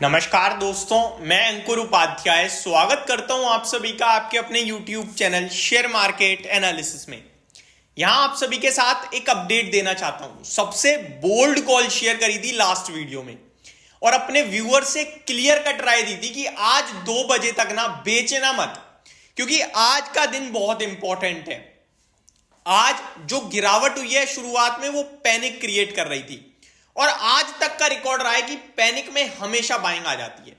नमस्कार दोस्तों, मैं अंकुर उपाध्याय स्वागत करता हूं आप सभी का आपके अपने YouTube channel share market analysis में। यहां आप सभी के साथ एक अपडेट देना चाहता हूं। सबसे बोल्ड कॉल शेयर करी थी लास्ट वीडियो में और अपने व्यूअर से क्लियर कट राय दी थी कि आज 2 बजे तक ना बेचना मत, क्योंकि आज का दिन बहुत इंपॉर्टेंट है। आज जो गिरावट हुई है शुरुआत में वो पैनिक क्रिएट कर रही थी और आज तक का रिकॉर्ड रहा है कि पैनिक में हमेशा बाइंग आ जाती है।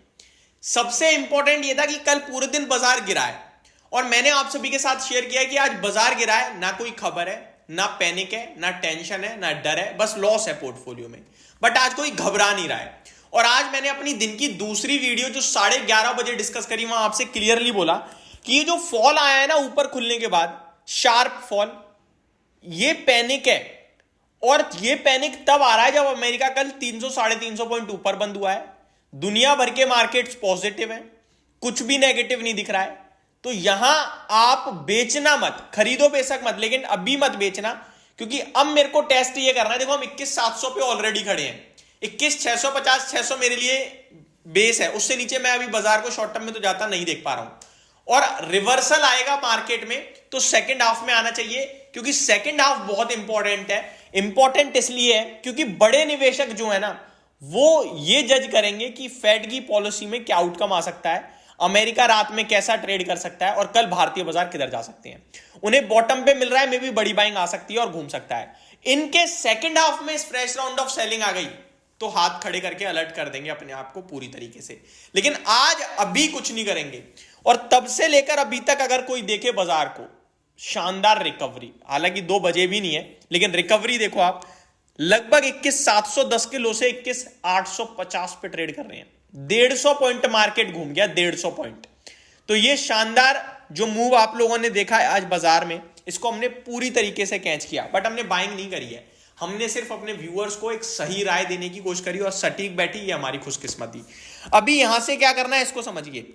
सबसे इंपॉर्टेंट यह था कि कल पूरे दिन बाजार गिरा है और मैंने आप सभी के साथ शेयर किया है कि आज बाजार गिरा है, ना कोई खबर है, ना पैनिक है, ना टेंशन है, ना डर है, बस लॉस है पोर्टफोलियो में। बट आज कोई घबरा नहीं रहा है। और आज मैंने अपनी दिन की दूसरी वीडियो जो 11:30 बजे डिस्कस करी, वहां आपसे क्लियरली बोला कि ये जो फॉल आया है ना ऊपर खुलने के बाद, शार्प फॉल, ये पैनिक है। और ये पैनिक तब आ रहा है जब अमेरिका कल 300 350 पॉइंट ऊपर बंद हुआ है। दुनिया भर के मार्केट्स पॉजिटिव हैं, कुछ भी नेगेटिव नहीं दिख रहा है। तो यहां आप बेचना मत, खरीदो बेशक मत, लेकिन अभी मत बेचना, क्योंकि अब मेरे को टेस्ट ये करना है। देखो हम 21,700 पे ऑलरेडी खड़े हैं। 21,650 600 मेरे लिए बेस है, उससे नीचे मैं अभी बाजार को शॉर्ट टर्म में तो जाता नहीं देख पा रहा हूं। और रिवर्सल आएगा मार्केट में तो सेकंड हाफ में आना चाहिए, क्योंकि सेकंड हाफ बहुत इंपॉर्टेंट है। इंपॉर्टेंट इसलिए है क्योंकि बड़े निवेशक जो है ना, वो ये जज करेंगे कि फेड की पॉलिसी में क्या आउटकम आ सकता है, अमेरिका रात में कैसा ट्रेड कर सकता है और कल भारतीय बाजार किधर जा सकते हैं। उन्हें बॉटम पे मिल रहा है, मे भी बड़ी बाइंग आ सकती है और घूम सकता है। इनके सेकंड हाफ में फ्रेश राउंड ऑफ सेलिंग आ गई तो हाथ खड़े करके अलर्ट कर देंगे अपने आप को पूरी तरीके से। लेकिन आज अभी कुछ नहीं करेंगे। और तब से लेकर अभी तक अगर कोई देखे बाजार को, शानदार रिकवरी, हालांकि 2 बजे भी नहीं है, लेकिन रिकवरी देखो आप, लगभग 21,710 के लो से 21,850 पे ट्रेड कर रहे हैं। 150 पॉइंट मार्केट घूम गया, 150 पॉइंट। तो ये शानदार जो मूव आप लोगों ने देखा है आज बाजार में, इसको हमने पूरी तरीके से कैच किया। बट हमने बाइंग नहीं करी है, हमने सिर्फ अपने व्यूअर्स को एक सही राय देने की कोशिश करी और सटीक बैठी, ये हमारी खुशकिस्मती। अभी यहां से क्या करना है इसको समझिए।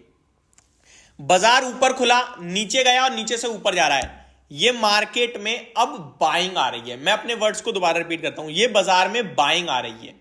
बाजार ऊपर खुला, नीचे गया और नीचे से ऊपर जा रहा है। ये मार्केट में अब बाइंग आ रही है। मैं अपने वर्ड्स को दोबारा रिपीट करता हूं, ये बाजार में बाइंग आ रही है।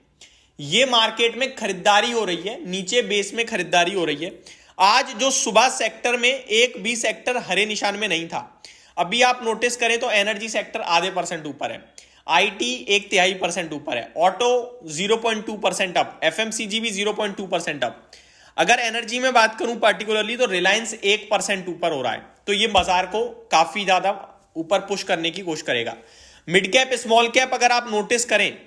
ये मार्केट में खरीदारी हो रही है, नीचे बेस में खरीदारी हो रही है। आज जो सुबह सेक्टर में एक भी सेक्टर हरे निशान में नहीं था, अभी आप नोटिस करें तो एनर्जी सेक्टर आधे % ऊपर है, आईटी 1/3% ऊपर है, ऑटो 0.2% अप, एफएमसीजी भी 0.2% अप। अगर एनर्जी में बात करूं पर्टिकुलरली तो रिलायंस 1% ऊपर हो रहा है। तो ये बाजार को काफी ज्यादा ऊपर पुश करने की कोशिश करेगा। मिड कैप स्मॉल कैप अगर आप नोटिस करें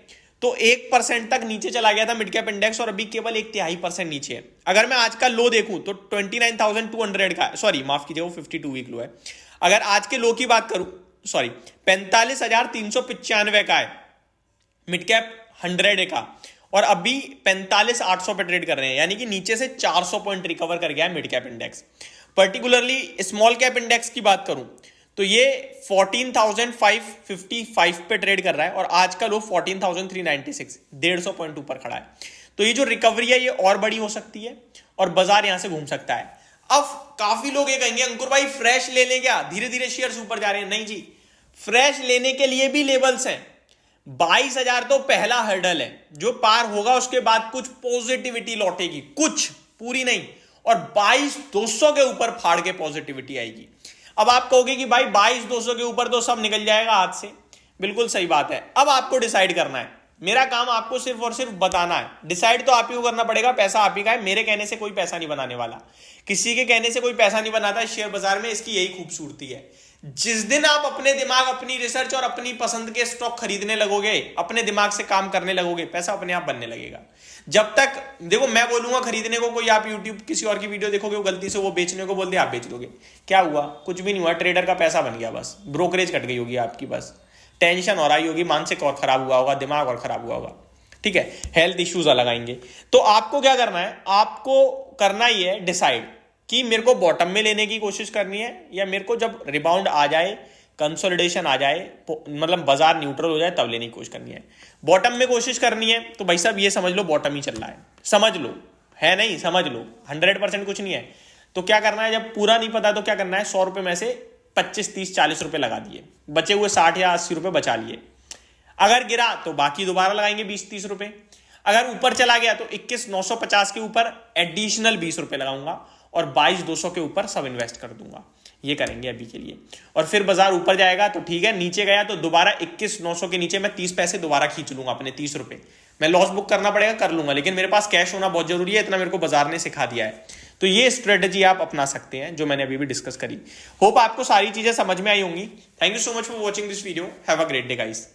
तो 1% तक नीचे चला गया था मिड कैप इंडेक्स और अभी केवल 1/3% नीचे है। अगर मैं आज का लो देखूं तो 29,200 का, सॉरी माफ कीजिए, वो 52 वीक लो है। अगर आज के लो की बात करूं, सॉरी 45,395 का है मिड कैप 100 का, और अभी 45,800 पे ट्रेड कर रहे हैं, यानी कि नीचे से 400 पॉइंट रिकवर कर गया है mid cap index. Particularly small cap index की बात करूं तो ये 14,555 पे ट्रेड कर रहा है और आज का लो 14,396, 150 पॉइंट ऊपर खड़ा है। तो ये जो रिकवरी है ये और बड़ी हो सकती है और बाजार यहां से घूम सकता है। अब काफी लोग ये कहेंगे अंकुर भाई फ्रेश ले लें क्या, धीरे धीरे शेयर्स ऊपर जा रहे हैं। नहीं जी, फ्रेश लेने के लिए भी लेवल्स हैं। 22,000 तो पहला हर्डल है, जो पार होगा उसके बाद कुछ पॉजिटिविटी लौटेगी, कुछ, पूरी नहीं, और 22,200 के ऊपर फाड़ के पॉजिटिविटी आएगी। अब आप कहोगे कि भाई 22,200 के ऊपर तो सब निकल जाएगा हाथ से। बिल्कुल सही बात है। अब आपको डिसाइड करना है, मेरा काम आपको सिर्फ और सिर्फ बताना है। डिसाइड तो आप ही को करना पड़ेगा, पैसा आप ही का है। मेरे कहने से कोई पैसा नहीं बनाने वाला, किसी के कहने से कोई पैसा नहीं बनाता है शेयर बाजार में। इसकी यही खूबसूरती है। जिस दिन आप अपने दिमाग, अपनी रिसर्च और अपनी पसंद के स्टॉक खरीदने लगोगे, अपने दिमाग से काम करने लगोगे, पैसा अपने आप बनने लगेगा। जब तक देखो मैं बोलूंगा खरीदने को, कोई आप यूट्यूब किसी और की वीडियो देखोगे, वो गलती से वो बेचने को बोल दे, आप बेच दोगे, क्या हुआ? कुछ भी नहीं हुआ, ट्रेडर का पैसा बन गया, बस ब्रोकरेज कट गई होगी आपकी, बस टेंशन हो रही होगी, मानसिक और खराब हुआ होगा, दिमाग और खराब हुआ होगा, ठीक है, हेल्थ इश्यूज अलग आएंगे। तो आपको क्या करना है, आपको करना ही है डिसाइड कि मेरे को बॉटम में लेने की कोशिश करनी है या मेरे को जब रिबाउंड आ जाए, कंसोलिडेशन आ जाए, मतलब बाजार न्यूट्रल हो जाए, तब लेने की कोशिश करनी है। बॉटम में कोशिश करनी है तो भाई साहब ये समझ लो बॉटम ही चल रहा है, समझ लो, है नहीं, समझ लो 100% कुछ नहीं है। तो क्या करना है, जब पूरा नहीं पता तो क्या करना है, 100 रुपए में से 25, 30, 40 रुपए लगा दिए, बचे हुए 60 या 80 रुपए बचा लिए। अगर गिरा तो बाकी दोबारा लगाएंगे 20, 30 रुपए। अगर ऊपर चला गया तो 21,950 के ऊपर एडिशनल 20 रुपए लगाऊंगा और 22,200 के ऊपर सब इन्वेस्ट कर दूंगा। ये करेंगे अभी के लिए। और फिर बाजार ऊपर जाएगा तो ठीक है, नीचे गया तो दोबारा 21,900 के नीचे मैं 30 पैसे दोबारा खींच लूंगा अपने 30 रुपए। मैं लॉस बुक करना पड़ेगा, कर लूंगा, लेकिन मेरे पास कैश होना बहुत जरूरी है, इतना मेरे को बाजार ने सिखा दिया है। तो ये स्ट्रेटजी आप अपना सकते हैं जो मैंने अभी भी डिस्कस करी। होप आपको सारी चीजें समझ में आई होंगी। Thank you so much for watching this video. Have a great day guys.